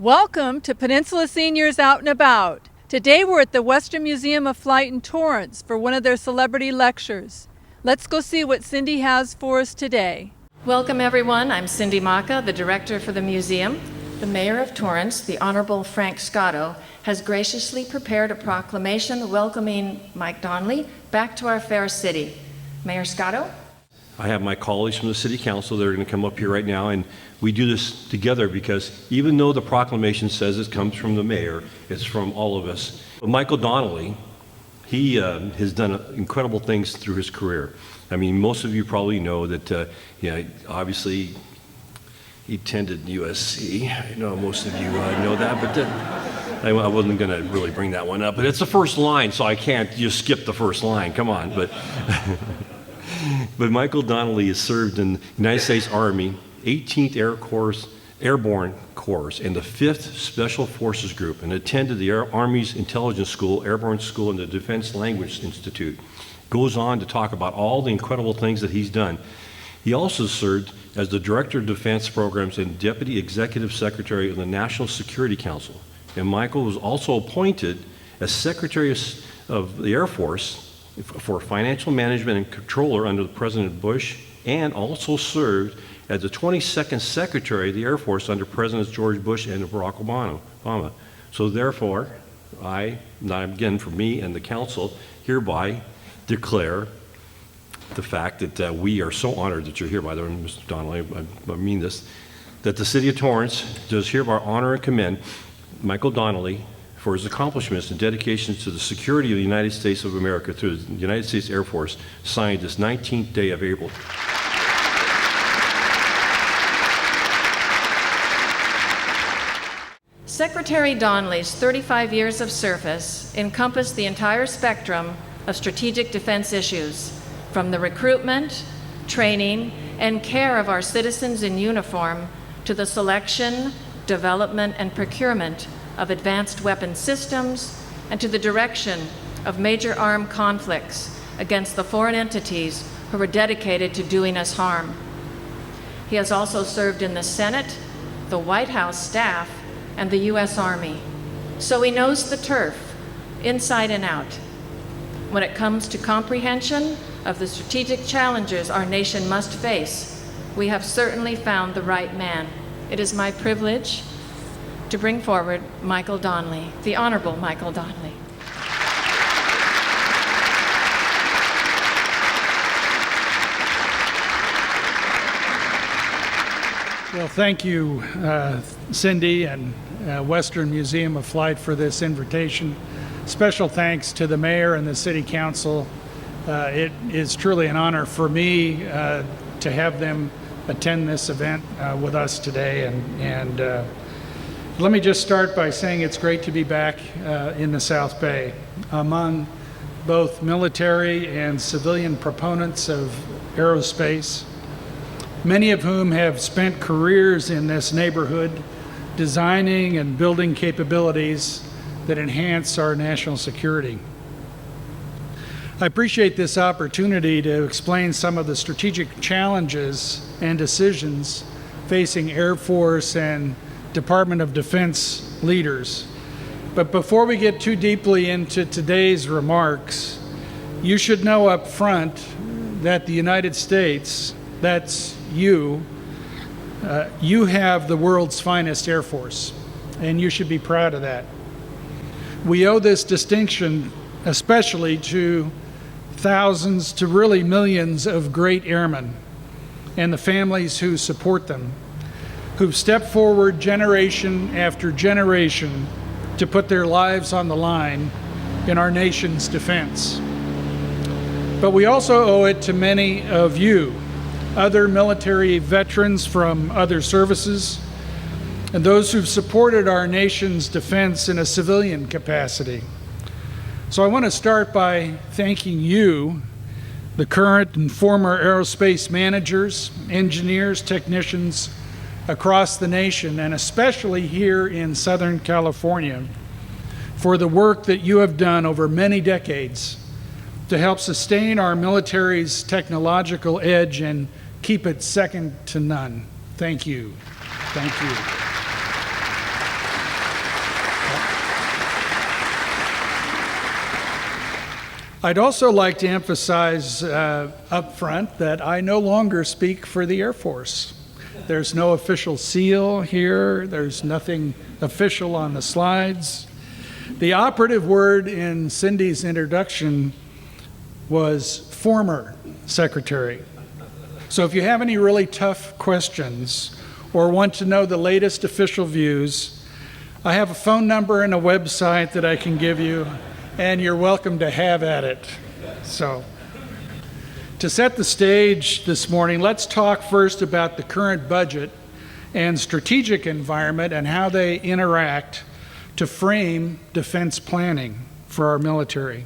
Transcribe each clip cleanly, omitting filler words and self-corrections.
Welcome to Peninsula Seniors Out and About. Today we're at the Western Museum of Flight in Torrance for one of their celebrity lectures. Let's go see what Cindy has for us today. Welcome everyone, I'm Cindy Maka, the director for the museum. The Mayor of Torrance, the Honorable Frank Scotto, has graciously prepared a proclamation welcoming Mike Donnelly back to our fair city. Mayor Scotto? I have my colleagues from the City Council that are going to come up here right now, and we do this together because even though the proclamation says it comes from the mayor, it's from all of us. But Michael Donnelly, he has done incredible things through his career. I mean, most of you probably know that, obviously he attended USC. I know most of you know that, but I wasn't going to really bring that one up. But it's the first line, so I can't just skip the first line. Come on. But Michael Donnelly has served in the United States Army, 18th Airborne Corps, and the 5th Special Forces Group, and attended the Army's Intelligence School, Airborne School, and the Defense Language Institute. Goes on to talk about all the incredible things that he's done. He also served as the Director of Defense Programs and Deputy Executive Secretary of the National Security Council. And Michael was also appointed as Secretary of the Air Force for Financial Management and Controller under President Bush, and also served as the 22nd Secretary of the Air Force under Presidents George Bush and Barack Obama. So therefore, again, for me and the council, hereby declare the fact that we are so honored that you're here, by the way, Mr. Donnelly, I mean this, that the City of Torrance does hereby honor and commend Michael Donnelly for his accomplishments and dedications to the security of the United States of America through the United States Air Force, signed this 19th day of April. Secretary Donnelly's 35 years of service encompassed the entire spectrum of strategic defense issues, from the recruitment, training, and care of our citizens in uniform to the selection, development, and procurement of advanced weapon systems, and to the direction of major armed conflicts against the foreign entities who are dedicated to doing us harm. He has also served in the Senate, the White House staff, and the U.S. Army. So he knows the turf, inside and out. When it comes to comprehension of the strategic challenges our nation must face, we have certainly found the right man. It is my privilege to bring forward Michael Donnelly, the Honorable Michael Donnelly. Well, thank you, Cindy and Western Museum of Flight for this invitation. Special thanks to the Mayor and the City Council. It is truly an honor for me to have them attend this event with us today. And let me just start by saying it's great to be back in the South Bay among both military and civilian proponents of aerospace, many of whom have spent careers in this neighborhood designing and building capabilities that enhance our national security. I appreciate this opportunity to explain some of the strategic challenges and decisions facing Air Force and Department of Defense leaders. But before we get too deeply into today's remarks, you should know up front that the United States, that's you have the world's finest Air Force, and you should be proud of that. We owe this distinction especially to thousands to really millions of great airmen and the families who support them, who've stepped forward generation after generation to put their lives on the line in our nation's defense. But we also owe it to many of you, other military veterans from other services, and those who've supported our nation's defense in a civilian capacity. So I want to start by thanking you, the current and former aerospace managers, engineers, technicians across the nation, and especially here in Southern California, for the work that you have done over many decades to help sustain our military's technological edge and keep it second to none. Thank you. Thank you. I'd also like to emphasize up front that I no longer speak for the Air Force. There's no official seal here. There's nothing official on the slides. The operative word in Cindy's introduction was former secretary. So if you have any really tough questions or want to know the latest official views, I have a phone number and a website that I can give you, and you're welcome to have at it. So, to set the stage this morning, let's talk first about the current budget and strategic environment and how they interact to frame defense planning for our military.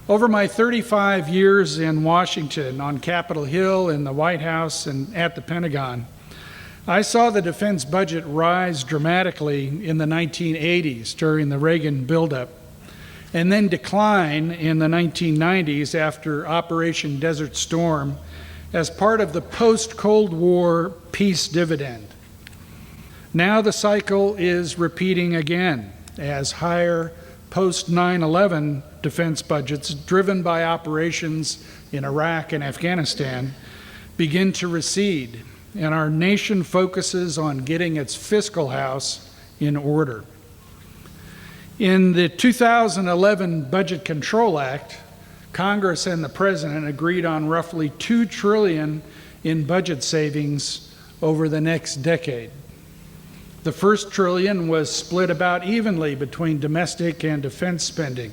Over my 35 years in Washington, on Capitol Hill, in the White House, and at the Pentagon, I saw the defense budget rise dramatically in the 1980s during the Reagan buildup, and then decline in the 1990s after Operation Desert Storm as part of the post-Cold War peace dividend. Now the cycle is repeating again as higher post-9/11 defense budgets driven by operations in Iraq and Afghanistan begin to recede, and our nation focuses on getting its fiscal house in order. In the 2011 Budget Control Act, Congress and the President agreed on roughly $2 trillion in budget savings over the next decade. The first trillion was split about evenly between domestic and defense spending.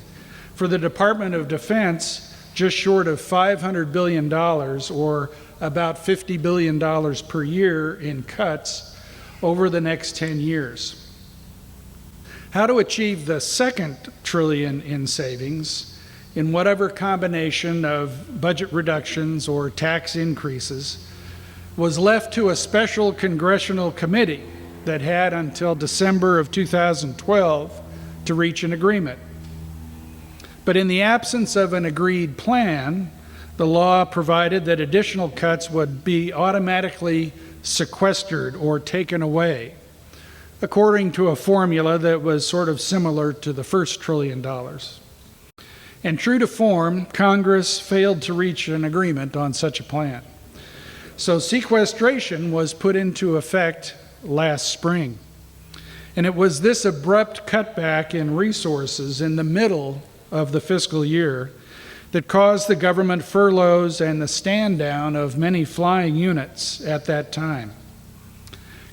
For the Department of Defense, just short of $500 billion, or about $50 billion per year in cuts over the next 10 years. How to achieve the second trillion in savings in whatever combination of budget reductions or tax increases was left to a special congressional committee that had until December of 2012 to reach an agreement. But in the absence of an agreed plan, the law provided that additional cuts would be automatically sequestered or taken away, according to a formula that was sort of similar to the first $1 trillion. And true to form, Congress failed to reach an agreement on such a plan. So sequestration was put into effect last spring. And it was this abrupt cutback in resources in the middle of the fiscal year that caused the government furloughs and the stand down of many flying units at that time.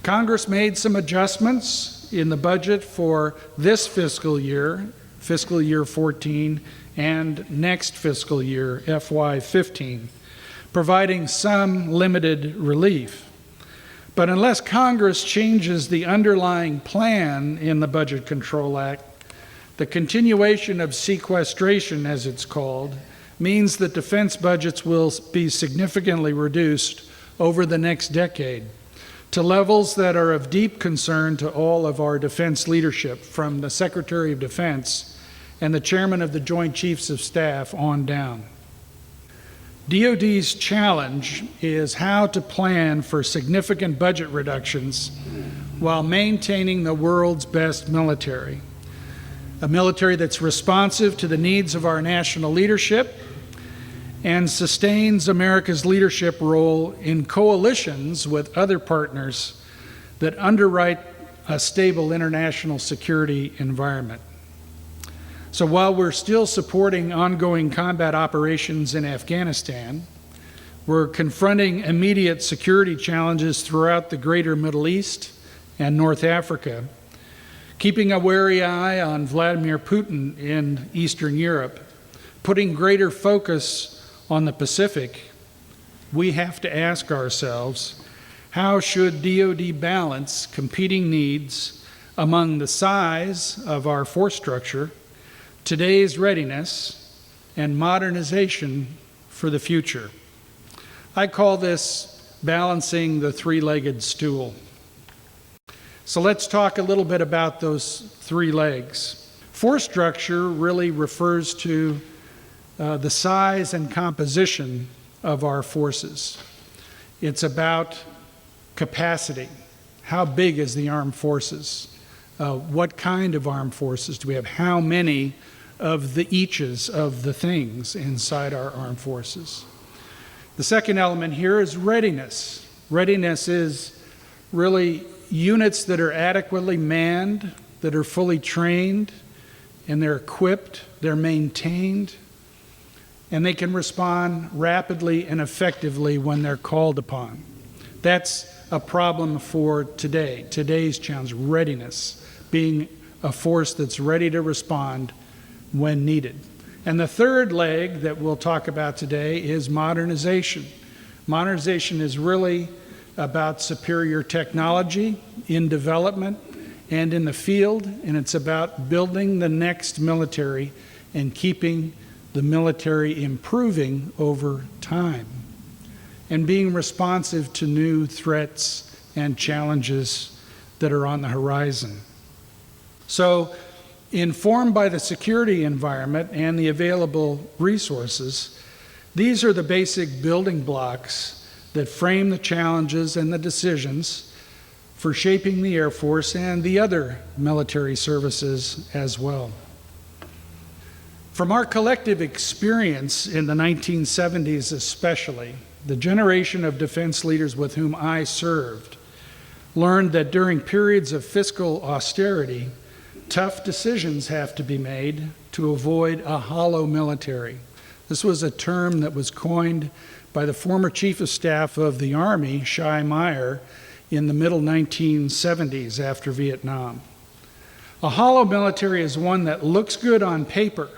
Congress made some adjustments in the budget for this fiscal year 14, and next fiscal year, FY 15, providing some limited relief. But unless Congress changes the underlying plan in the Budget Control Act, the continuation of sequestration, as it's called, means that defense budgets will be significantly reduced over the next decade to levels that are of deep concern to all of our defense leadership, from the Secretary of Defense and the Chairman of the Joint Chiefs of Staff on down. DoD's challenge is how to plan for significant budget reductions while maintaining the world's best military, a military that's responsive to the needs of our national leadership and sustains America's leadership role in coalitions with other partners that underwrite a stable international security environment. So while we're still supporting ongoing combat operations in Afghanistan, we're confronting immediate security challenges throughout the greater Middle East and North Africa, keeping a wary eye on Vladimir Putin in Eastern Europe, putting greater focus on the Pacific. We have to ask ourselves, how should DoD balance competing needs among the size of our force structure, today's readiness, and modernization for the future? I call this balancing the three-legged stool. So let's talk a little bit about those three legs. Force structure really refers to the size and composition of our forces. It's about capacity. How big is the armed forces? What kind of armed forces do we have? How many of the eaches of the things inside our armed forces. The second element here is readiness. Readiness is really units that are adequately manned, that are fully trained, and they're equipped, they're maintained, and they can respond rapidly and effectively when they're called upon. That's a problem for today's challenge, readiness, being a force that's ready to respond when needed. And the third leg that we'll talk about today is modernization. Modernization is really about superior technology in development and in the field, and it's about building the next military and keeping the military improving over time and being responsive to new threats and challenges that are on the horizon. So, informed by the security environment and the available resources, these are the basic building blocks that frame the challenges and the decisions for shaping the Air Force and the other military services as well. From our collective experience in the 1970s especially, the generation of defense leaders with whom I served learned that during periods of fiscal austerity, tough decisions have to be made to avoid a hollow military. This was a term that was coined by the former Chief of Staff of the Army, Shai Meyer, in the middle 1970s after Vietnam. A hollow military is one that looks good on paper,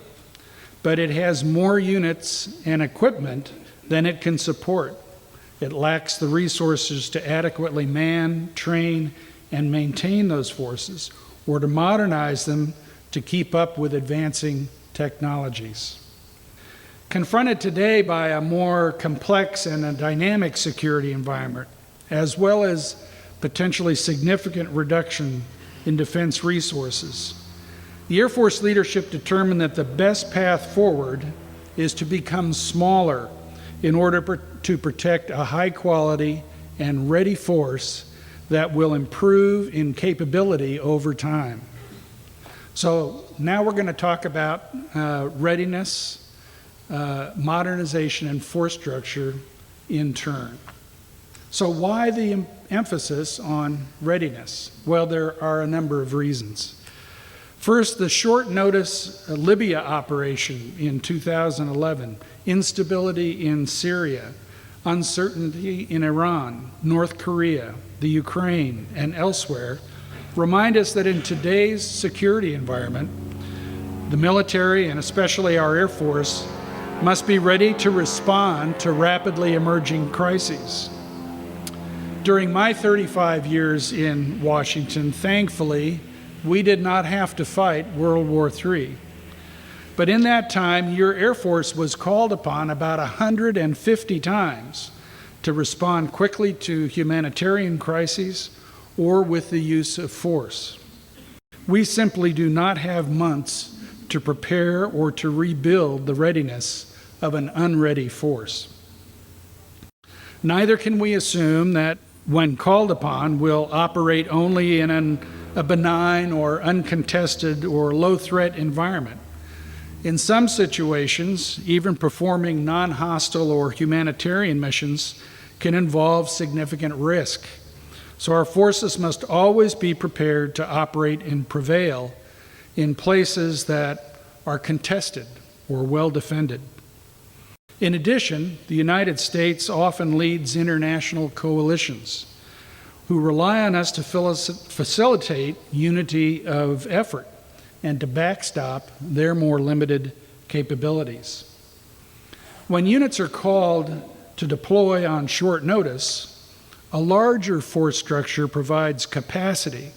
but it has more units and equipment than it can support. It lacks the resources to adequately man, train, and maintain those forces, or to modernize them to keep up with advancing technologies. Confronted today by a more complex and a dynamic security environment, as well as potentially significant reduction in defense resources, the Air Force leadership determined that the best path forward is to become smaller in order to protect a high quality and ready force that will improve in capability over time. So now we're going to talk about readiness, modernization, and force structure in turn. So why the emphasis on readiness? Well, there are a number of reasons. First, the short notice Libya operation in 2011, instability in Syria, uncertainty in Iran, North Korea, the Ukraine, and elsewhere remind us that in today's security environment, the military, and especially our Air Force, must be ready to respond to rapidly emerging crises. During my 35 years in Washington, thankfully, we did not have to fight World War III. But in that time, your Air Force was called upon about 150 times to respond quickly to humanitarian crises or with the use of force. We simply do not have months to prepare or to rebuild the readiness of an unready force. Neither can we assume that when called upon, we'll operate only in a benign or uncontested or low-threat environment. In some situations, even performing non-hostile or humanitarian missions can involve significant risk. So our forces must always be prepared to operate and prevail in places that are contested or well defended. In addition, the United States often leads international coalitions who rely on us to facilitate unity of effort and to backstop their more limited capabilities. When units are called to deploy on short notice, a larger force structure provides capacity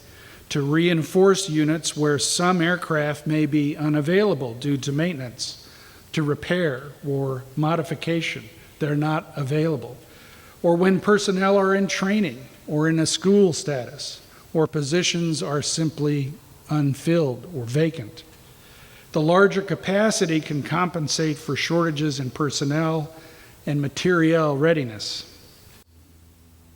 to reinforce units where some aircraft may be unavailable due to maintenance, to repair or modification. They're not available. Or when personnel are in training or in a school status, or positions are simply unfilled or vacant. The larger capacity can compensate for shortages in personnel and materiel readiness.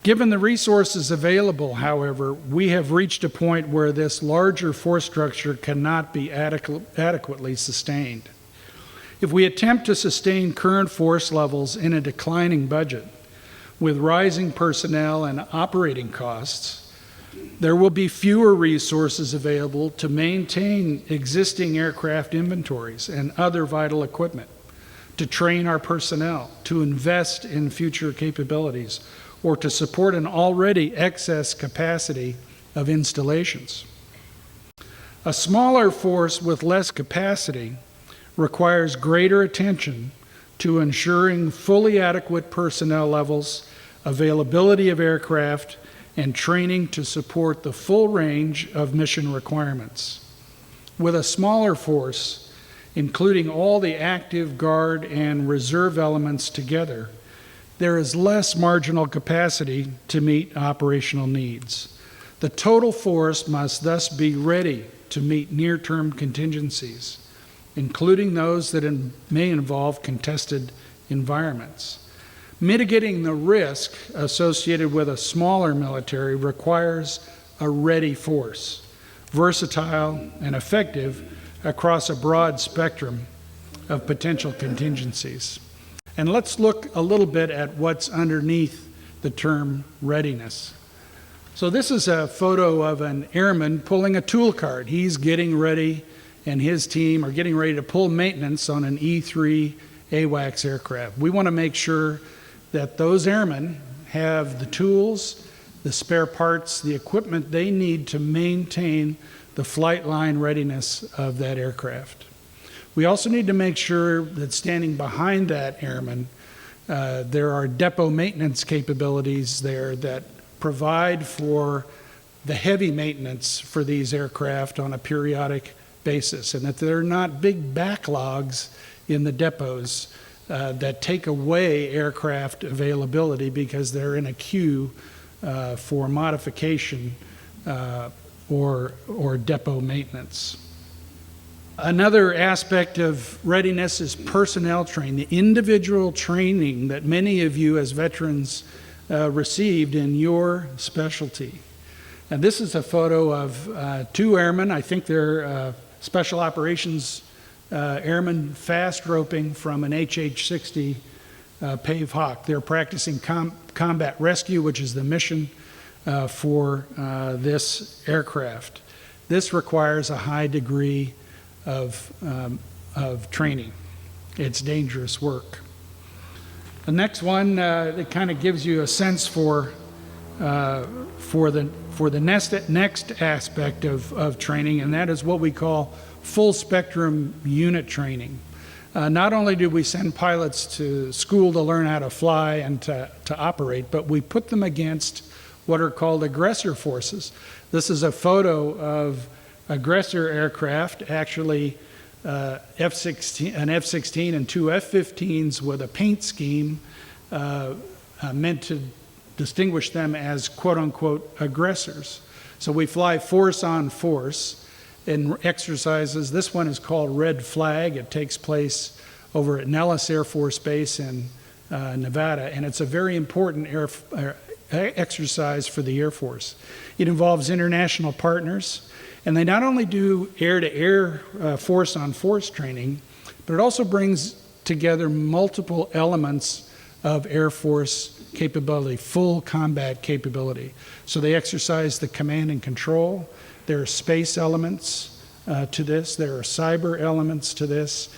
Given the resources available, however, we have reached a point where this larger force structure cannot be adequately sustained. If we attempt to sustain current force levels in a declining budget, with rising personnel and operating costs, there will be fewer resources available to maintain existing aircraft inventories and other vital equipment, to train our personnel, to invest in future capabilities, or to support an already excess capacity of installations. A smaller force with less capacity requires greater attention to ensuring fully adequate personnel levels, availability of aircraft, and training to support the full range of mission requirements. With a smaller force, including all the active, guard, and reserve elements together, there is less marginal capacity to meet operational needs. The total force must thus be ready to meet near-term contingencies, including those that may involve contested environments. Mitigating the risk associated with a smaller military requires a ready force, versatile and effective across a broad spectrum of potential contingencies. And let's look a little bit at what's underneath the term readiness. So this is a photo of an airman pulling a tool cart. He's getting ready, and his team are getting ready to pull maintenance on an E-3 AWACS aircraft. We want to make sure that those airmen have the tools, the spare parts, the equipment they need to maintain the flight line readiness of that aircraft. We also need to make sure that standing behind that airman, there are depot maintenance capabilities there that provide for the heavy maintenance for these aircraft on a periodic basis, and that there are not big backlogs in the depots that take away aircraft availability because they're in a queue for modification or depot maintenance. Another aspect of readiness is personnel training, the individual training that many of you as veterans received in your specialty. And this is a photo of two airmen. I think they're special operations airmen fast roping from an HH-60 Pave Hawk. They're practicing combat rescue, which is the mission for this aircraft. This requires a high degree of training. It's dangerous work. The next one, it kind of gives you a sense for the next aspect of training, and that is what we call full spectrum unit training. Not only do we send pilots to school to learn how to fly and to operate, but we put them against what are called aggressor forces. This is a photo of aggressor aircraft, actually an F-16 and two F-15s with a paint scheme meant to distinguish them as quote-unquote aggressors. So we fly force on force in exercises. This one is called Red Flag. It takes place over at Nellis Air Force Base in Nevada, and it's a very important exercise for the Air Force. It involves international partners, and they not only do air-to-air force-on-force training, but it also brings together multiple elements of Air Force capability, full combat capability. So they exercise the command and control. There are space elements to this. There are cyber elements to this.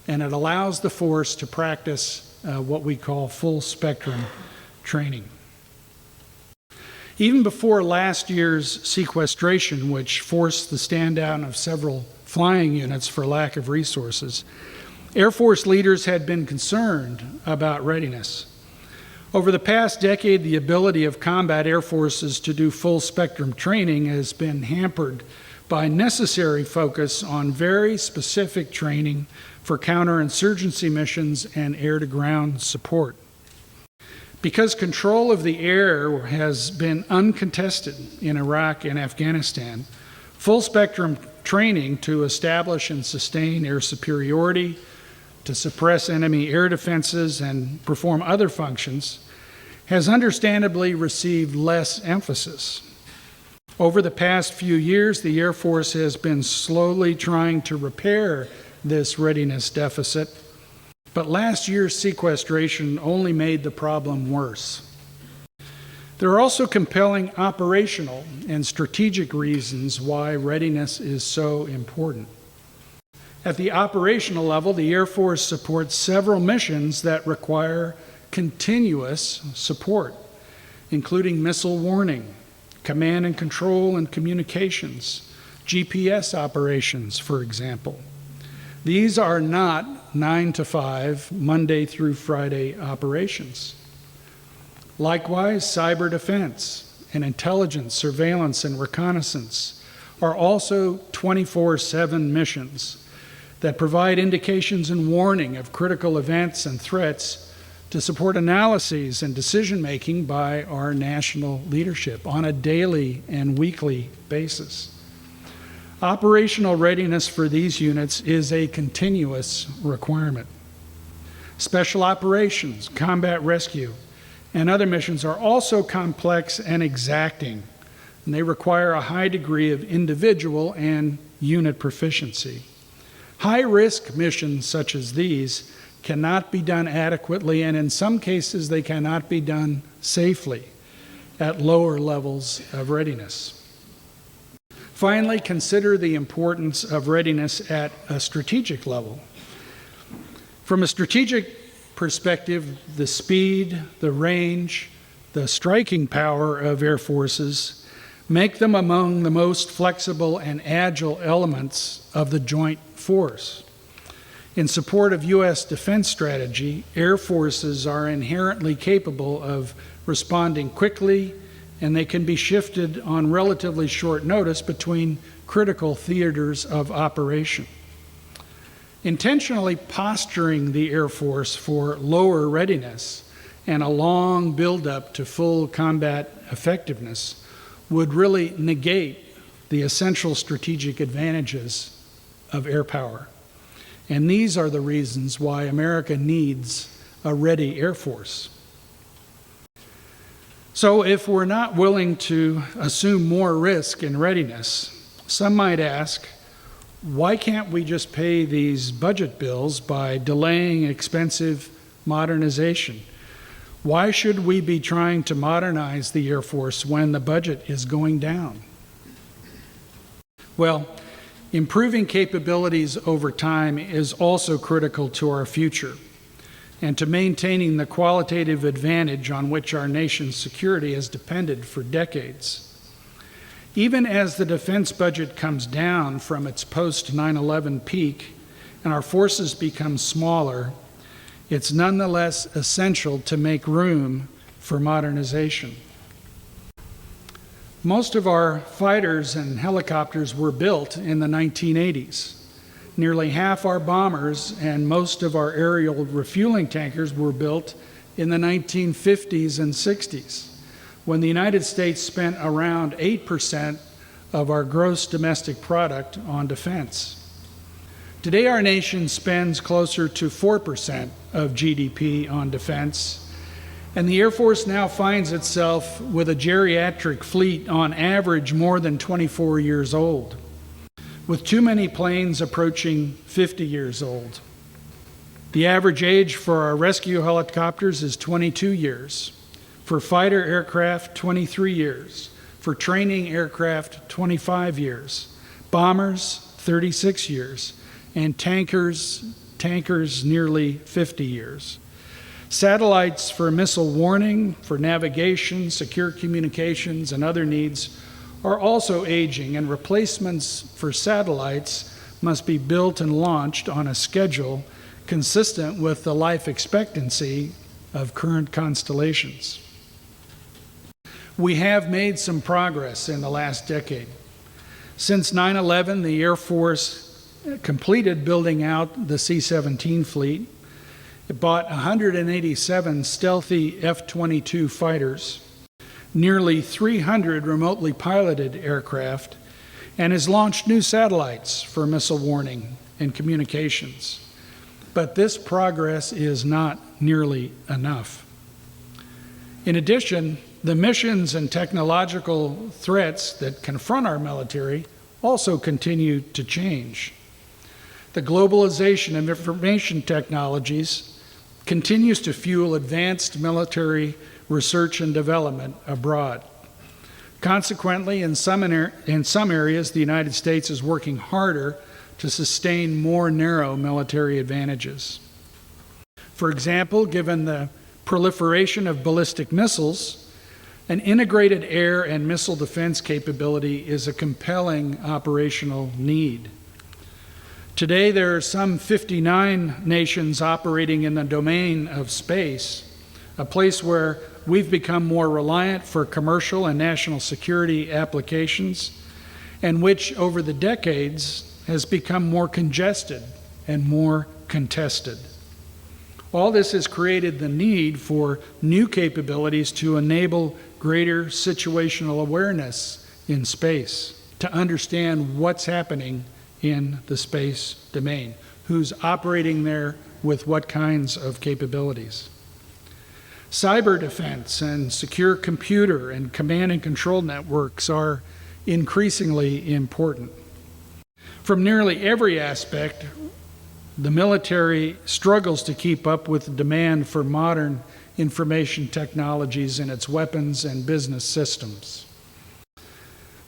And it allows the force to practice what we call full spectrum training. Even before last year's sequestration, which forced the stand down of several flying units for lack of resources, Air Force leaders had been concerned about readiness. Over the past decade, the ability of combat air forces to do full spectrum training has been hampered by necessary focus on very specific training for counterinsurgency missions and air-to-ground support. Because control of the air has been uncontested in Iraq and Afghanistan, full spectrum training to establish and sustain air superiority, to suppress enemy air defenses and perform other functions, has understandably received less emphasis. Over the past few years, the Air Force has been slowly trying to repair this readiness deficit, but last year's sequestration only made the problem worse. There are also compelling operational and strategic reasons why readiness is so important. At the operational level, the Air Force supports several missions that require continuous support, including missile warning, command and control and communications, GPS operations, for example. These are not 9 to 5, Monday through Friday operations. Likewise, cyber defense and intelligence, surveillance, and reconnaissance are also 24/7 missions that provide indications and warning of critical events and threats to support analyses and decision-making by our national leadership on a daily and weekly basis. Operational readiness for these units is a continuous requirement. Special operations, combat rescue, and other missions are also complex and exacting, and they require a high degree of individual and unit proficiency. High-risk missions such as these cannot be done adequately, and in some cases they cannot be done safely at lower levels of readiness. Finally, consider the importance of readiness at a strategic level. From a strategic perspective, the speed, the range, the striking power of air forces make them among the most flexible and agile elements of the joint force. In support of U.S. defense strategy, air forces are inherently capable of responding quickly, and they can be shifted on relatively short notice between critical theaters of operation. Intentionally posturing the Air Force for lower readiness and a long buildup to full combat effectiveness would really negate the essential strategic advantages of air power. And these are the reasons why America needs a ready Air Force. So if we're not willing to assume more risk in readiness, some might ask, why can't we just pay these budget bills by delaying expensive modernization? Why should we be trying to modernize the Air Force when the budget is going down? Well, improving capabilities over time is also critical to our future and to maintaining the qualitative advantage on which our nation's security has depended for decades. Even as the defense budget comes down from its post-9/11 peak and our forces become smaller, it's nonetheless essential to make room for modernization. Most of our fighters and helicopters were built in the 1980s. Nearly half our bombers and most of our aerial refueling tankers were built in the 1950s and 60s, when the United States spent around 8% of our gross domestic product on defense. Today, our nation spends closer to 4% of GDP on defense, and the Air Force now finds itself with a geriatric fleet on average more than 24 years old, with too many planes approaching 50 years old. The average age for our rescue helicopters is 22 years, for fighter aircraft, 23 years, for training aircraft, 25 years, bombers, 36 years, and tankers nearly 50 years. Satellites for missile warning, for navigation, secure communications, and other needs are also aging, and replacements for satellites must be built and launched on a schedule consistent with the life expectancy of current constellations. We have made some progress in the last decade. Since 9/11, the Air Force completed building out the C-17 fleet. It bought 187 stealthy F-22 fighters, nearly 300 remotely piloted aircraft, and has launched new satellites for missile warning and communications. But this progress is not nearly enough. In addition, the missions and technological threats that confront our military also continue to change. The globalization of information technologies continues to fuel advanced military research and development abroad. Consequently, in some areas, the United States is working harder to sustain more narrow military advantages. For example, given the proliferation of ballistic missiles, an integrated air and missile defense capability is a compelling operational need. Today, there are some 59 nations operating in the domain of space, a place where we've become more reliant for commercial and national security applications, and which over the decades has become more congested and more contested. All this has created the need for new capabilities to enable greater situational awareness in space, to understand what's happening in the space domain, who's operating there with what kinds of capabilities. Cyber defense and secure computer and command and control networks are increasingly important. From nearly every aspect, the military struggles to keep up with the demand for modern information technologies in its weapons and business systems.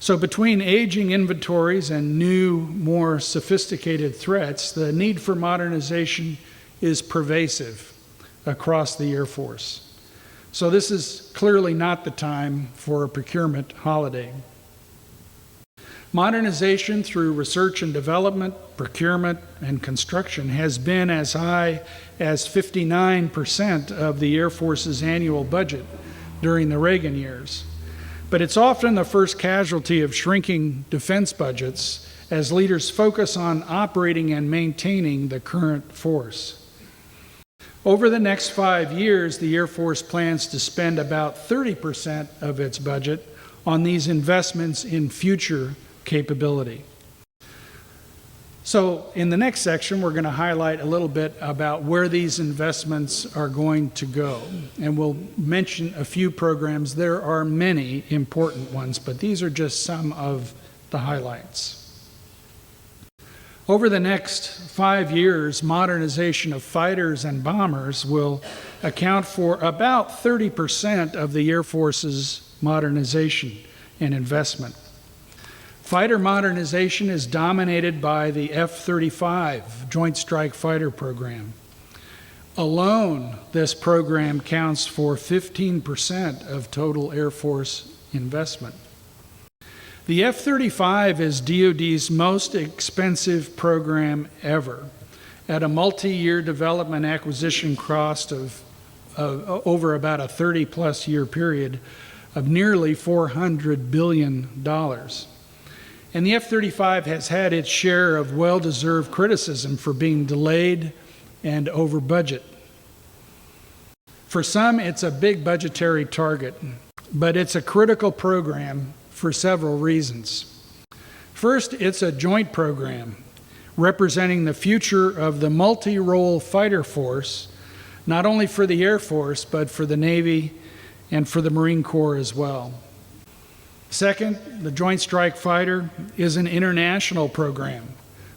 So between aging inventories and new, more sophisticated threats, the need for modernization is pervasive across the Air Force. So this is clearly not the time for a procurement holiday. Modernization through research and development, procurement, and construction has been as high as 59% of the Air Force's annual budget during the Reagan years. But it's often the first casualty of shrinking defense budgets as leaders focus on operating and maintaining the current force. Over the next 5 years, the Air Force plans to spend about 30% of its budget on these investments in future capability. So in the next section, we're going to highlight a little bit about where these investments are going to go. And we'll mention a few programs. There are many important ones, but these are just some of the highlights. Over the next 5 years, modernization of fighters and bombers will account for about 30% of the Air Force's modernization and investment. Fighter modernization is dominated by the F-35 Joint Strike Fighter program. Alone, this program counts for 15% of total Air Force investment. The F-35 is DoD's most expensive program ever, at a multi-year development acquisition cost of over about a 30-plus year period of nearly $400 billion. And the F-35 has had its share of well-deserved criticism for being delayed and over budget. For some, it's a big budgetary target, but it's a critical program for several reasons. First, it's a joint program representing the future of the multi-role fighter force, not only for the Air Force, but for the Navy and for the Marine Corps as well. Second, the Joint Strike Fighter is an international program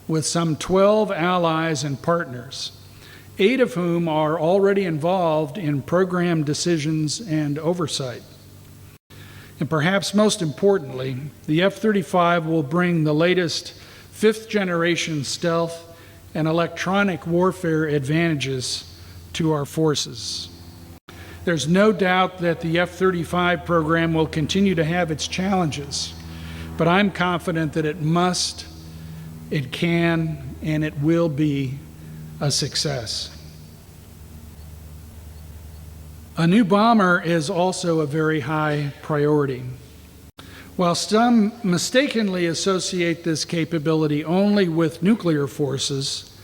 with some 12 allies and partners, 8 of whom are already involved in program decisions and oversight. And perhaps most importantly, the F-35 will bring the latest 5th-generation stealth and electronic warfare advantages to our forces. There's no doubt that the F-35 program will continue to have its challenges, but I'm confident that it must, it can, and it will be a success. A new bomber is also a very high priority. While some mistakenly associate this capability only with nuclear forces,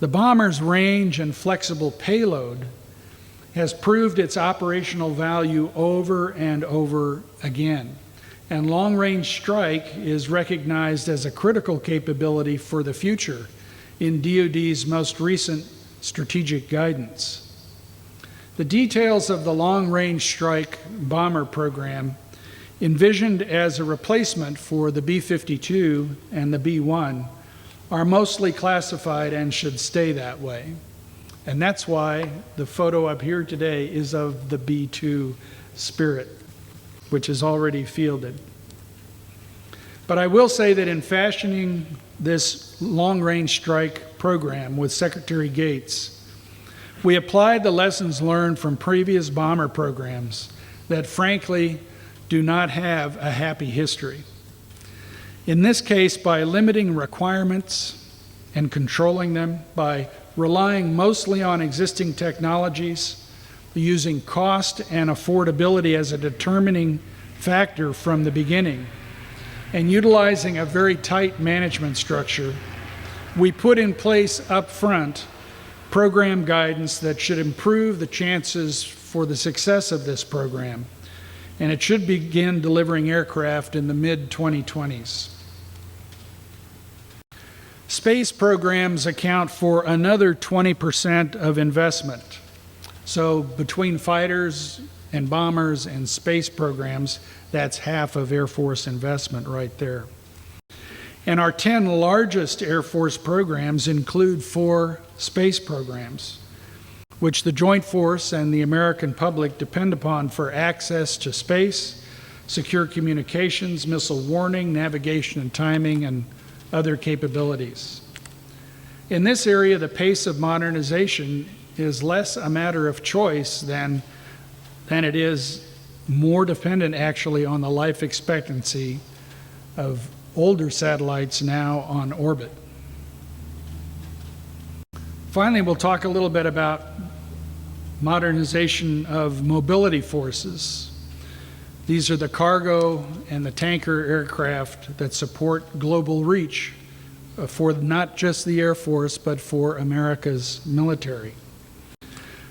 the bomber's range and flexible payload has proved its operational value over and over again. And long-range strike is recognized as a critical capability for the future in DoD's most recent strategic guidance. The details of the long-range strike bomber program, envisioned as a replacement for the B-52 and the B-1, are mostly classified and should stay that way. And that's why the photo up here today is of the B-2 Spirit, which is already fielded. But I will say that in fashioning this long-range strike program with Secretary Gates, we applied the lessons learned from previous bomber programs that frankly do not have a happy history. In this case, by limiting requirements and controlling them, by relying mostly on existing technologies, using cost and affordability as a determining factor from the beginning, and utilizing a very tight management structure, we put in place up front program guidance that should improve the chances for the success of this program, and it should begin delivering aircraft in the mid-2020s. Space programs account for another 20% of investment. So between fighters and bombers and space programs, that's half of Air Force investment right there. And our 10 largest Air Force programs include 4 space programs, which the Joint Force and the American public depend upon for access to space, secure communications, missile warning, navigation and timing, and other capabilities. In this area, the pace of modernization is less a matter of choice than it is more dependent actually on the life expectancy of older satellites now on orbit. Finally, we'll talk a little bit about modernization of mobility forces. These are the cargo and the tanker aircraft that support global reach for not just the Air Force, but for America's military.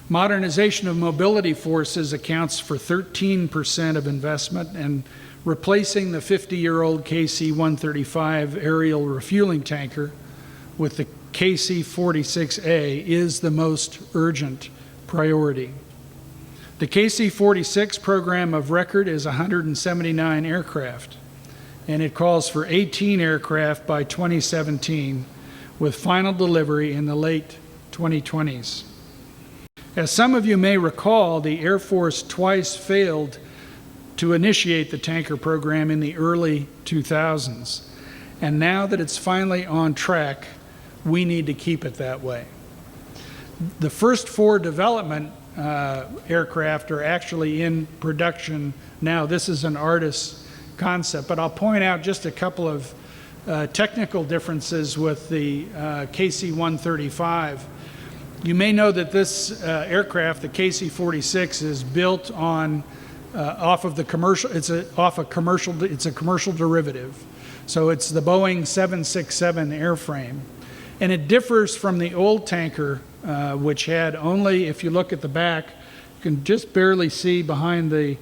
Modernization of mobility forces accounts for 13% of investment, and replacing the 50-year-old KC-135 aerial refueling tanker with the KC-46A is the most urgent priority. The KC-46 program of record is 179 aircraft, and it calls for 18 aircraft by 2017, with final delivery in the late 2020s. As some of you may recall, the Air Force twice failed to initiate the tanker program in the early 2000s. And now that it's finally on track, we need to keep it that way. The first 4 development aircraft are actually in production now. This is an artist's concept, but I'll point out just a couple of technical differences with the KC-135. You may know that this aircraft, the KC-46, is built on off of the commercial. It's a commercial derivative. So it's the Boeing 767 airframe, and it differs from the old tanker, which had only, if you look at the back, you can just barely see behind the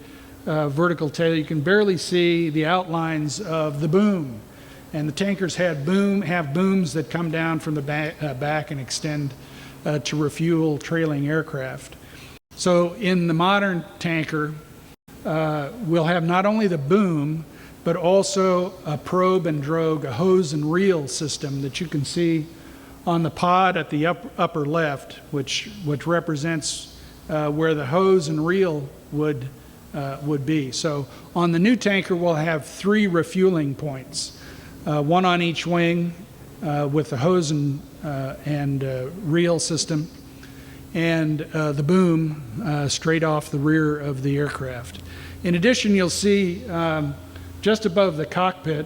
vertical tail. You can barely see the outlines of the boom, and the tankers have booms that come down from the back and extend to refuel trailing aircraft. So in the modern tanker, we'll have not only the boom, but also a probe and drogue, a hose and reel system that you can see on the pod at the upper left, which represents where the hose and reel would be. So on the new tanker, we'll have 3 refueling points, 1 on each wing with the hose and reel system, and the boom straight off the rear of the aircraft. In addition, you'll see just above the cockpit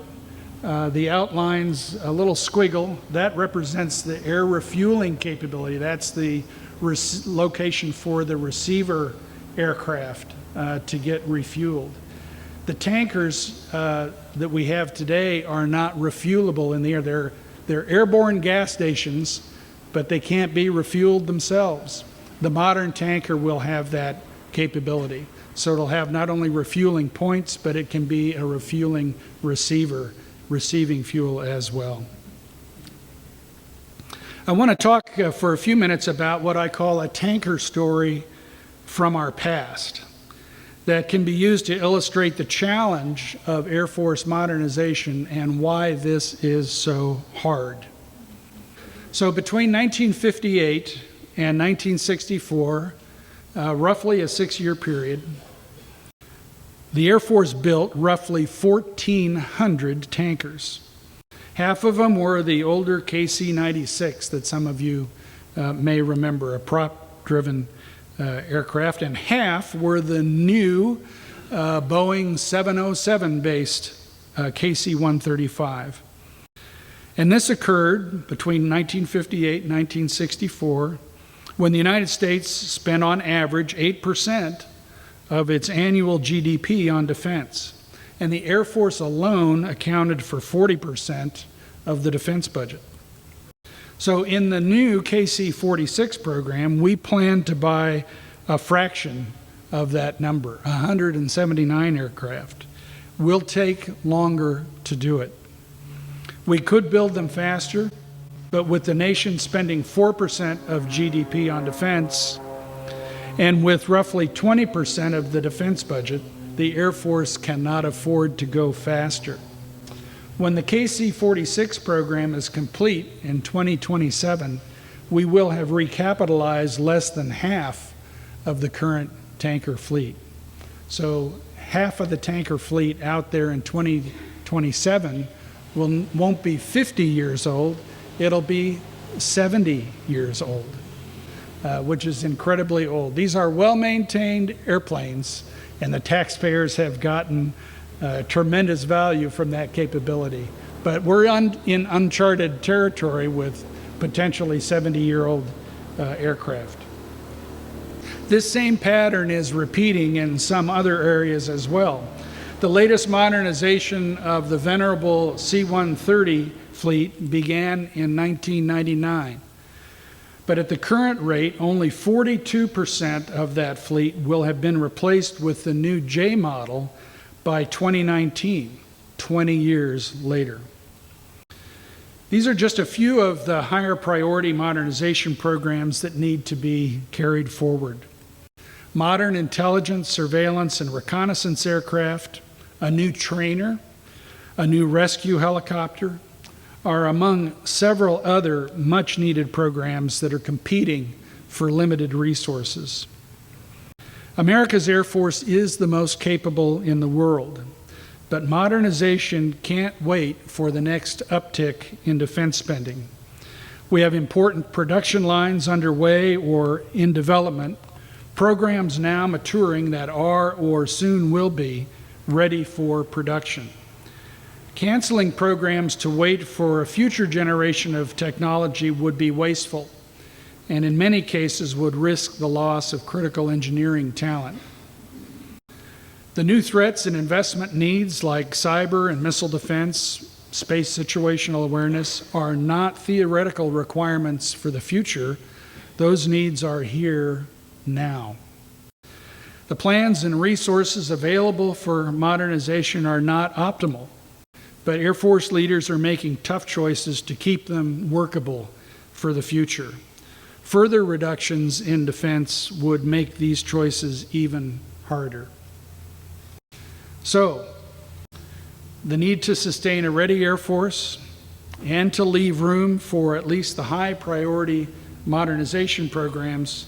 the outlines, a little squiggle. That represents the air refueling capability. That's the location for the receiver aircraft to get refueled. The tankers that we have today are not refuelable in the air. They're airborne gas stations, but they can't be refueled themselves. The modern tanker will have that capability. So it'll have not only refueling points, but it can be a refueling receiver, receiving fuel as well. I want to talk for a few minutes about what I call a tanker story from our past that can be used to illustrate the challenge of Air Force modernization and why this is so hard. So between 1958 and 1964, roughly a 6-year period, the Air Force built roughly 1,400 tankers. Half of them were the older KC-96 that some of you may remember, a prop-driven aircraft, and half were the new Boeing 707-based KC-135. And this occurred between 1958 and 1964, when the United States spent on average 8% of its annual GDP on defense, and the Air Force alone accounted for 40% of the defense budget. So in the new KC-46 program, we plan to buy a fraction of that number, 179 aircraft. Will take longer to do it. We could build them faster, but with the nation spending 4% of GDP on defense, and with roughly 20% of the defense budget, the Air Force cannot afford to go faster. When the KC-46 program is complete in 2027, we will have recapitalized less than half of the current tanker fleet. So half of the tanker fleet out there in 2027 won't be 50 years old, it'll be 70 years old, which is incredibly old. These are well-maintained airplanes, and the taxpayers have gotten tremendous value from that capability. But we're in uncharted territory with potentially 70-year-old aircraft. This same pattern is repeating in some other areas as well. The latest modernization of the venerable C-130 fleet began in 1999. But at the current rate, only 42% of that fleet will have been replaced with the new J model by 2019, 20 years later. These are just a few of the higher priority modernization programs that need to be carried forward. Modern intelligence, surveillance, and reconnaissance aircraft, a new trainer, a new rescue helicopter, are among several other much-needed programs that are competing for limited resources. America's Air Force is the most capable in the world, but modernization can't wait for the next uptick in defense spending. We have important production lines underway or in development, programs now maturing that are or soon will be ready for production. Canceling programs to wait for a future generation of technology would be wasteful, and in many cases would risk the loss of critical engineering talent. The new threats and investment needs like cyber and missile defense, space situational awareness are not theoretical requirements for the future. Those needs are here now. The plans and resources available for modernization are not optimal, but Air Force leaders are making tough choices to keep them workable for the future. Further reductions in defense would make these choices even harder. So, the need to sustain a ready Air Force and to leave room for at least the high priority modernization programs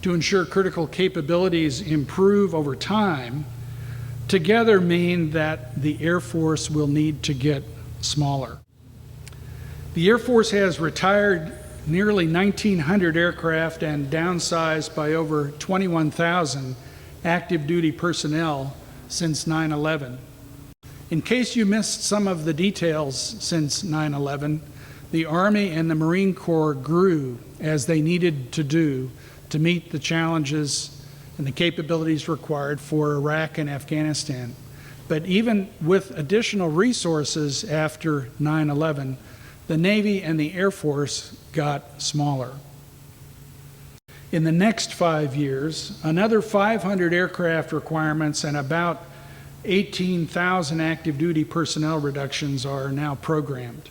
to ensure critical capabilities improve over time together mean that the Air Force will need to get smaller. The Air Force has retired nearly 1,900 aircraft and downsized by over 21,000 active duty personnel since 9/11. In case you missed some of the details since 9/11, the Army and the Marine Corps grew as they needed to do to meet the challenges and the capabilities required for Iraq and Afghanistan. But even with additional resources after 9/11, the Navy and the Air Force got smaller. In the next 5 years, another 500 aircraft requirements and about 18,000 active duty personnel reductions are now programmed.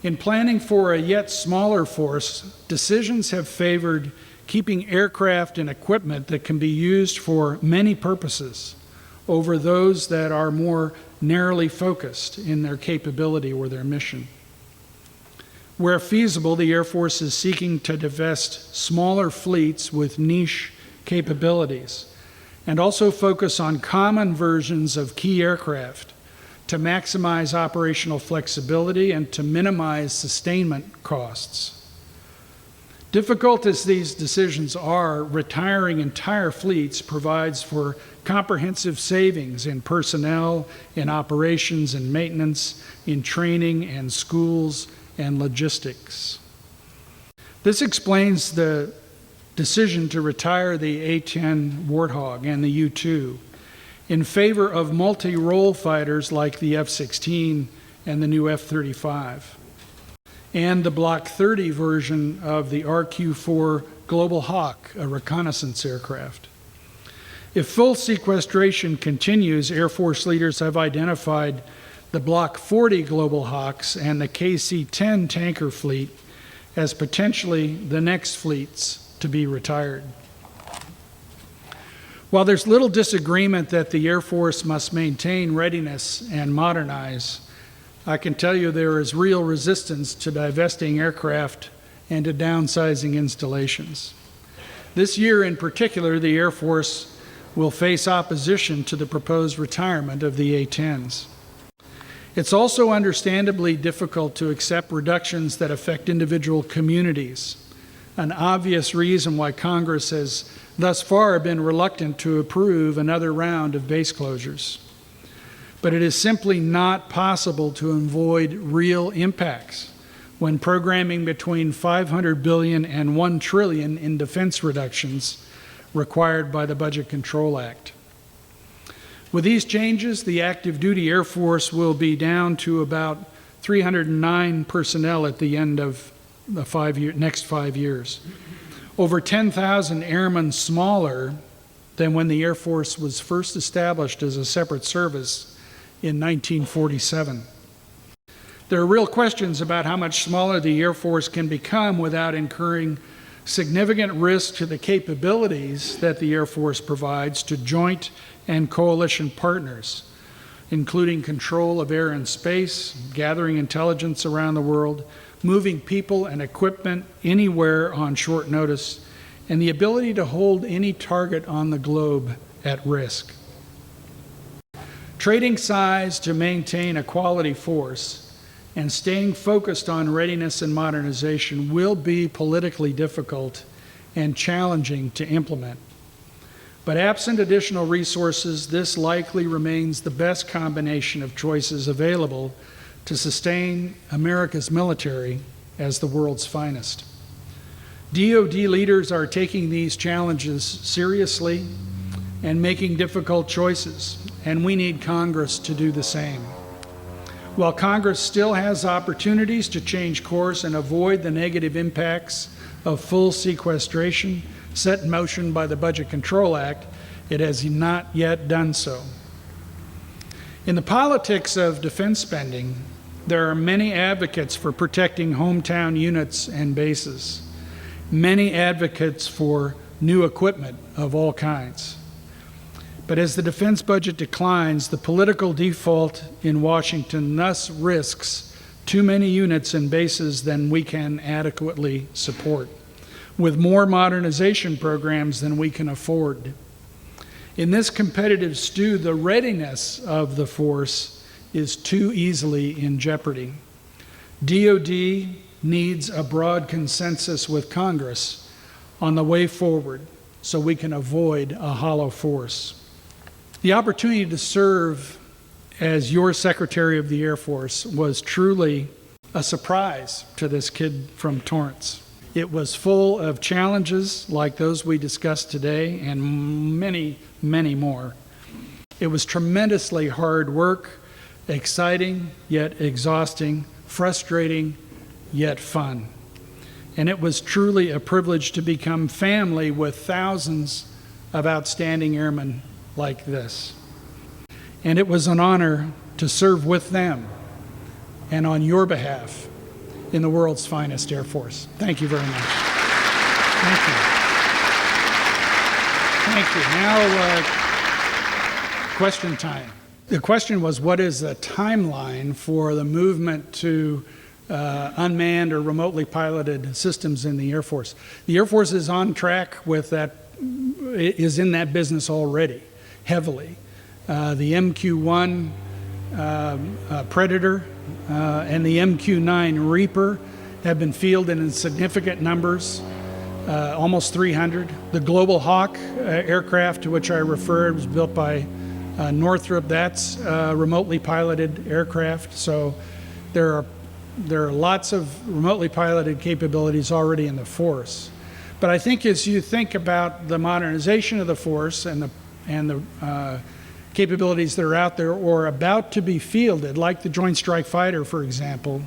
In planning for a yet smaller force, decisions have favored keeping aircraft and equipment that can be used for many purposes over those that are more narrowly focused in their capability or their mission. Where feasible, the Air Force is seeking to divest smaller fleets with niche capabilities and also focus on common versions of key aircraft to maximize operational flexibility and to minimize sustainment costs. Difficult as these decisions are, retiring entire fleets provides for comprehensive savings in personnel, in operations and maintenance, in training and schools and logistics. This explains the decision to retire the A-10 Warthog and the U-2 in favor of multi-role fighters like the F-16 and the new F-35, and the Block 30 version of the RQ-4 Global Hawk, a reconnaissance aircraft. If full sequestration continues, Air Force leaders have identified the Block 40 Global Hawks and the KC-10 tanker fleet as potentially the next fleets to be retired. While there's little disagreement that the Air Force must maintain readiness and modernize, I can tell you there is real resistance to divesting aircraft and to downsizing installations. This year in particular, the Air Force will face opposition to the proposed retirement of the A-10s. It's also understandably difficult to accept reductions that affect individual communities, an obvious reason why Congress has thus far been reluctant to approve another round of base closures. But it is simply not possible to avoid real impacts when programming between $500 billion and $1 trillion in defense reductions required by the Budget Control Act. With these changes, the active duty Air Force will be down to about 309 personnel at the end of the next 5 years. Over 10,000 airmen smaller than when the Air Force was first established as a separate service in 1947. There are real questions about how much smaller the Air Force can become without incurring significant risk to the capabilities that the Air Force provides to joint and coalition partners, including control of air and space, gathering intelligence around the world, moving people and equipment anywhere on short notice, and the ability to hold any target on the globe at risk. Trading size to maintain a quality force and staying focused on readiness and modernization will be politically difficult and challenging to implement. But absent additional resources, this likely remains the best combination of choices available to sustain America's military as the world's finest. DoD leaders are taking these challenges seriously and making difficult choices, and we need Congress to do the same. While Congress still has opportunities to change course and avoid the negative impacts of full sequestration set in motion by the Budget Control Act, it has not yet done so. In the politics of defense spending, there are many advocates for protecting hometown units and bases, many advocates for new equipment of all kinds. But as the defense budget declines, the political default in Washington thus risks too many units and bases than we can adequately support, with more modernization programs than we can afford. In this competitive stew, the readiness of the force is too easily in jeopardy. DoD needs a broad consensus with Congress on the way forward so we can avoid a hollow force. The opportunity to serve as your Secretary of the Air Force was truly a surprise to this kid from Torrance. It was full of challenges like those we discussed today and many, many more. It was tremendously hard work, exciting yet exhausting, frustrating yet fun. And it was truly a privilege to become family with thousands of outstanding airmen like this. And it was an honor to serve with them and on your behalf in the world's finest Air Force. Thank you very much. Thank you. Thank you. Now, question time. The question was, what is the timeline for the movement to unmanned or remotely piloted systems in the Air Force? The Air Force is on track with that, is in that business already, heavily. The MQ-1 Predator and the MQ-9 Reaper have been fielded in significant numbers, almost 300. The Global Hawk aircraft, to which I referred, was built by Northrop. That's remotely piloted aircraft. So there are lots of remotely piloted capabilities already in the force. But I think as you think about the modernization of the force and the capabilities that are out there or about to be fielded, like the Joint Strike Fighter, for example,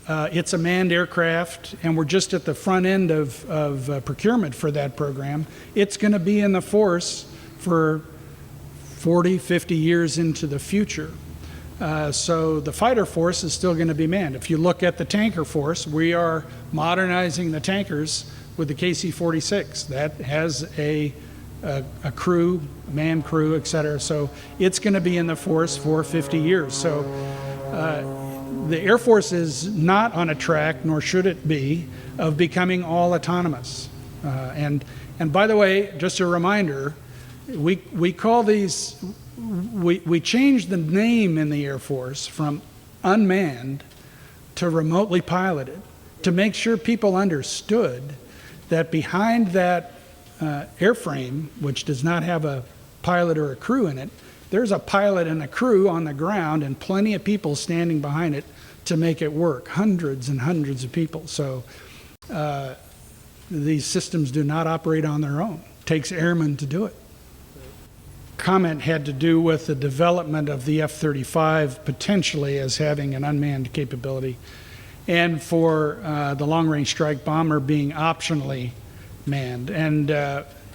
it's a manned aircraft, and we're just at the front end of procurement for that program. It's going to be in the force for 40, 50 years into the future. So the fighter force is still going to be manned. If you look at the tanker force, we are modernizing the tankers with the KC-46. That has a crew, a manned crew, et cetera. So it's going to be in the force for 50 years. So the Air Force is not on a track, nor should it be, of becoming all autonomous. And by the way, just a reminder, we call these, we changed the name in the Air Force from unmanned to remotely piloted to make sure people understood that behind that airframe, which does not have a pilot or a crew in it, there's a pilot and a crew on the ground and plenty of people standing behind it to make it work, hundreds and hundreds of people. So these systems do not operate on their own. It takes airmen to do it. Comment had to do with the development of the F-35 potentially as having an unmanned capability, and for the long-range strike bomber being optionally manned. And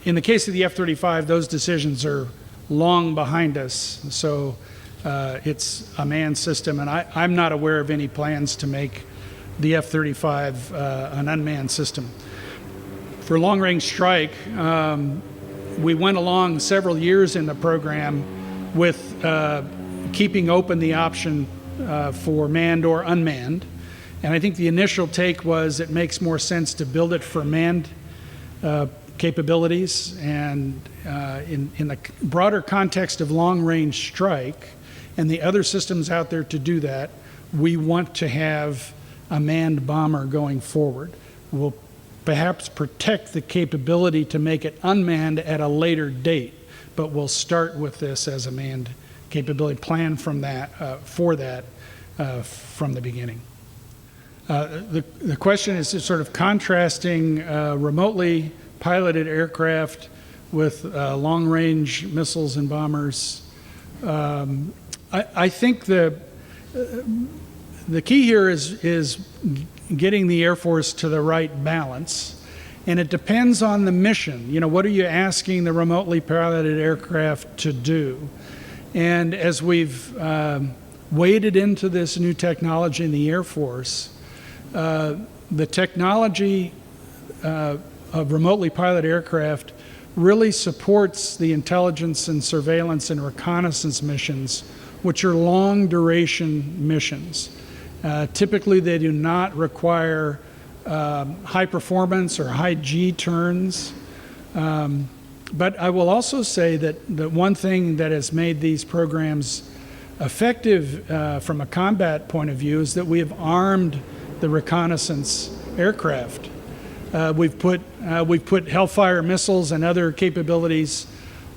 in the case of the F-35, those decisions are long behind us. So it's a manned system, and I'm not aware of any plans to make the F-35 an unmanned system. For long-range strike, we went along several years in the program with keeping open the option for manned or unmanned. And I think the initial take was it makes more sense to build it for manned capabilities. And in the broader context of long-range strike and the other systems out there to do that, we want to have a manned bomber going forward. We'll perhaps protect the capability to make it unmanned at a later date, but we'll start with this as a manned capability, plan from that, for that from the beginning. The question is sort of contrasting remotely piloted aircraft with long-range missiles and bombers. I think the key here is getting the Air Force to the right balance, and it depends on the mission. You know, what are you asking the remotely piloted aircraft to do? And as we've waded into this new technology in the Air Force, the technology of remotely piloted aircraft really supports the intelligence and surveillance and reconnaissance missions, which are long duration missions. Typically, they do not require high performance or high G turns. But I will also say that one thing that has made these programs effective from a combat point of view is that we have armed the reconnaissance aircraft. We've put Hellfire missiles and other capabilities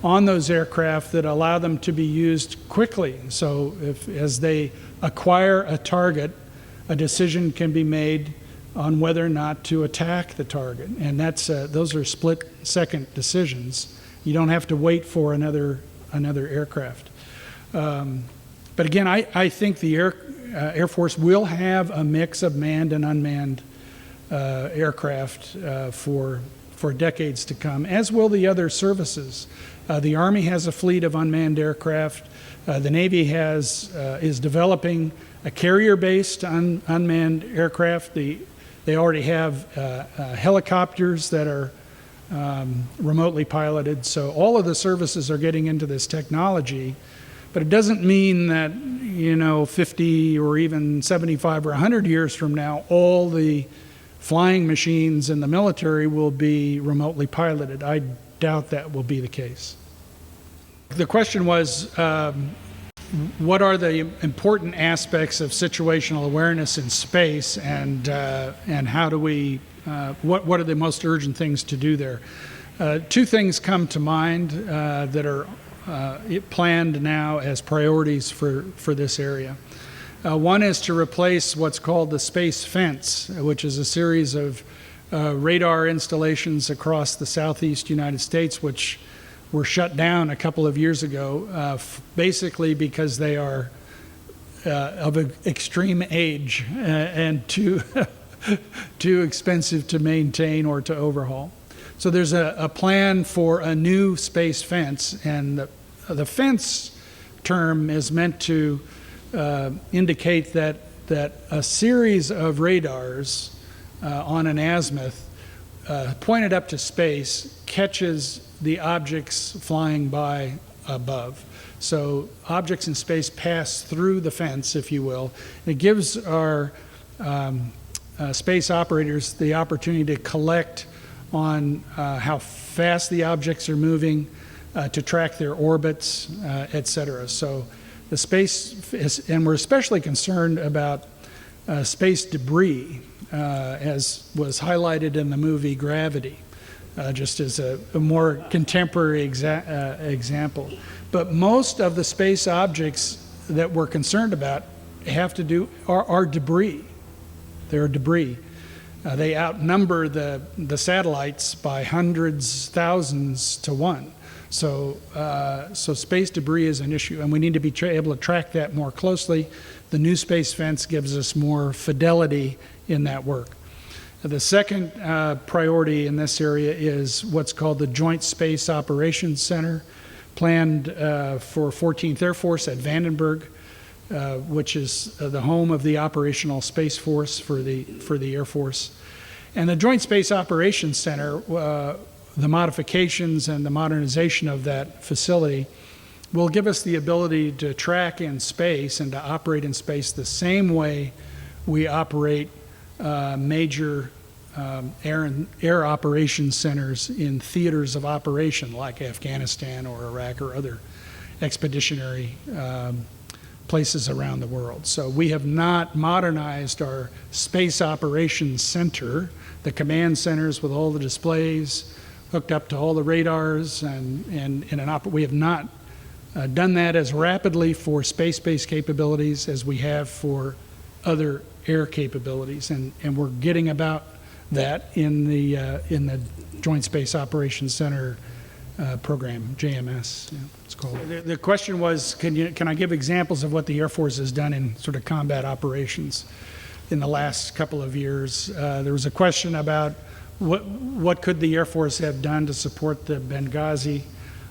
on those aircraft that allow them to be used quickly. So as they acquire a target, a decision can be made on whether or not to attack the target. And those are split-second decisions. You don't have to wait for another aircraft. But again, I think the Air Force will have a mix of manned and unmanned aircraft for decades to come, as will the other services. The Army has a fleet of unmanned aircraft. The Navy is developing a carrier-based unmanned aircraft. They already have helicopters that are remotely piloted. So all of the services are getting into this technology, but it doesn't mean that, 50 or even 75 or 100 years from now, all the flying machines in the military will be remotely piloted. I doubt that will be the case. The question was, what are the important aspects of situational awareness in space, and how do we, what are the most urgent things to do there? Two things come to mind that are planned now as priorities for this area. One is to replace what's called the space fence, which is a series of radar installations across the southeast United States, which were shut down a couple of years ago, basically because they are of an extreme age and too expensive to maintain or to overhaul. So there's a plan for a new space fence, and the fence term is meant to indicate that a series of radars on an azimuth pointed up to space catches the objects flying by above. So objects in space pass through the fence, if you will. It gives our space operators the opportunity to collect on how fast the objects are moving, to track their orbits, et cetera. So the space is, and we're especially concerned about space debris, as was highlighted in the movie Gravity, just as a more contemporary example. But most of the space objects that we're concerned about are debris. They're debris. They outnumber the satellites by hundreds, thousands to one. So space debris is an issue, and we need to be able to track that more closely. The new space fence gives us more fidelity in that work. The second priority in this area is what's called the Joint Space Operations Center, planned for 14th Air Force at Vandenberg, which is the home of the Operational Space Force for the Air Force. And the Joint Space Operations Center, the modifications and the modernization of that facility will give us the ability to track in space and to operate in space the same way we operate major air operations centers in theaters of operation like Afghanistan or Iraq or other expeditionary places around the world. So we have not modernized our Space Operations Center, the command centers with all the displays hooked up to all the radars, and we have not done that as rapidly for space-based capabilities as we have for other air capabilities, and we're getting about that in the Joint Space Operations Center program, JMS, it's called. The question was, can I give examples of what the Air Force has done in sort of combat operations in the last couple of years? There was a question about what could the Air Force have done to support the Benghazi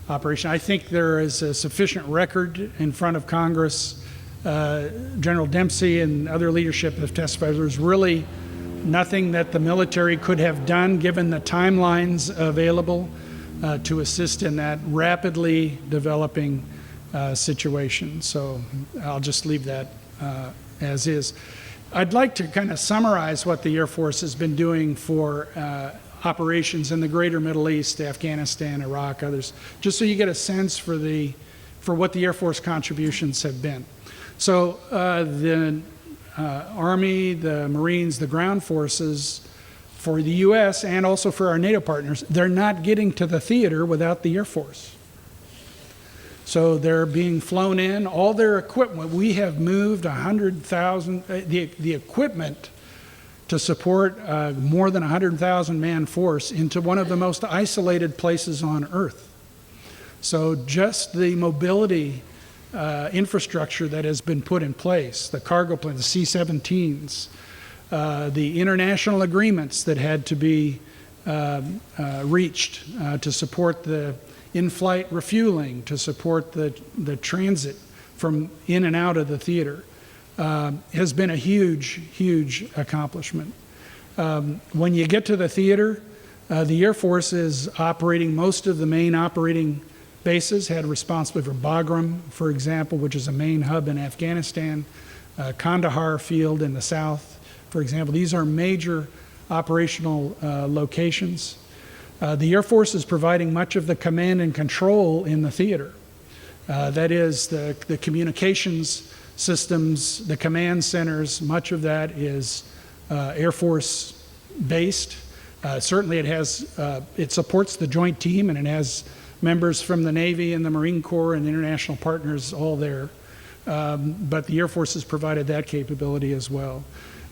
operation. I think there is a sufficient record in front of Congress. General Dempsey and other leadership have testified there's really nothing that the military could have done given the timelines available to assist in that rapidly developing situation. So I'll just leave that as is. I'd like to kind of summarize what the Air Force has been doing for operations in the greater Middle East, Afghanistan, Iraq, others, just so you get a sense for what the Air Force contributions have been. So the Army, the Marines, the ground forces for the U.S. and also for our NATO partners, they're not getting to the theater without the Air Force. So they're being flown in, all their equipment. We have moved 100,000, the equipment to support more than 100,000 man force into one of the most isolated places on Earth. So just the mobility infrastructure that has been put in place, the cargo planes, the C-17s, the international agreements that had to be reached to support the in-flight refueling, to support the transit from in and out of the theater, has been a huge, huge accomplishment. When you get to the theater, The Air Force is operating most of the main operating bases, had responsibility for Bagram, for example, which is a main hub in Afghanistan, Kandahar Field in the south, for example. These are major operational locations. The Air Force is providing much of the command and control in the theater. That is, the communications systems, the command centers, much of that is Air Force based. Certainly it supports the joint team, and it has members from the Navy and the Marine Corps and the international partners all there. But the Air Force has provided that capability as well.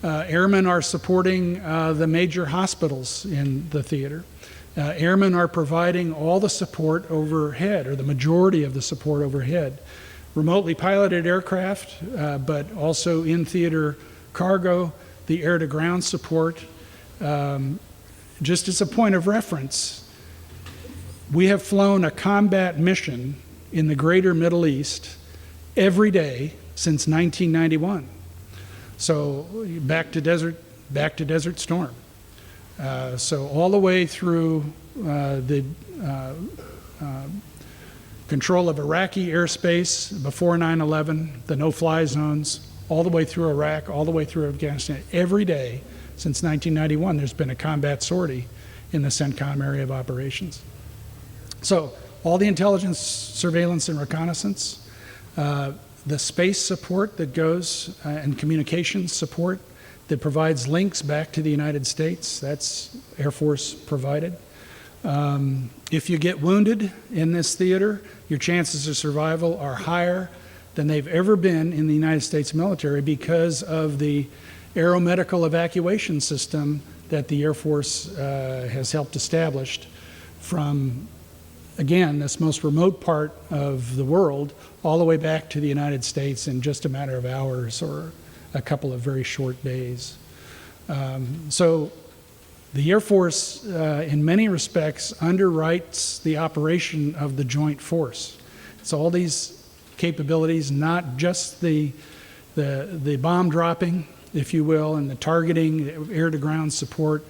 Airmen are supporting the major hospitals in the theater. Airmen are providing all the support overhead, or the majority of the support overhead. Remotely piloted aircraft, but also in-theater cargo, the air-to-ground support. Just as a point of reference, we have flown a combat mission in the greater Middle East every day since 1991. So back to Desert Storm. So all the way through the control of Iraqi airspace before 9/11, the no-fly zones, all the way through Iraq, all the way through Afghanistan. Every day since 1991, there's been a combat sortie in the CENTCOM area of operations. So all the intelligence, surveillance, and reconnaissance, the space support that goes, and communications support that provides links back to the United States, that's Air Force provided. If you get wounded in this theater, your chances of survival are higher than they've ever been in the United States military because of the aeromedical evacuation system that the Air Force has helped establish from, again, this most remote part of the world all the way back to the United States in just a matter of hours or a couple of very short days. So the Air Force, in many respects, underwrites the operation of the joint force. It's all these capabilities, not just the bomb dropping, if you will, and the targeting, the air-to-ground support,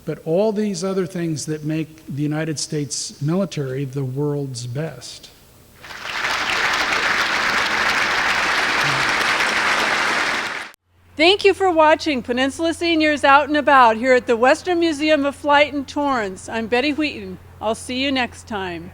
but all these other things that make the United States military the world's best. Thank you for watching Peninsula Seniors Out and About here at the Western Museum of Flight in Torrance. I'm Betty Wheaton. I'll see you next time.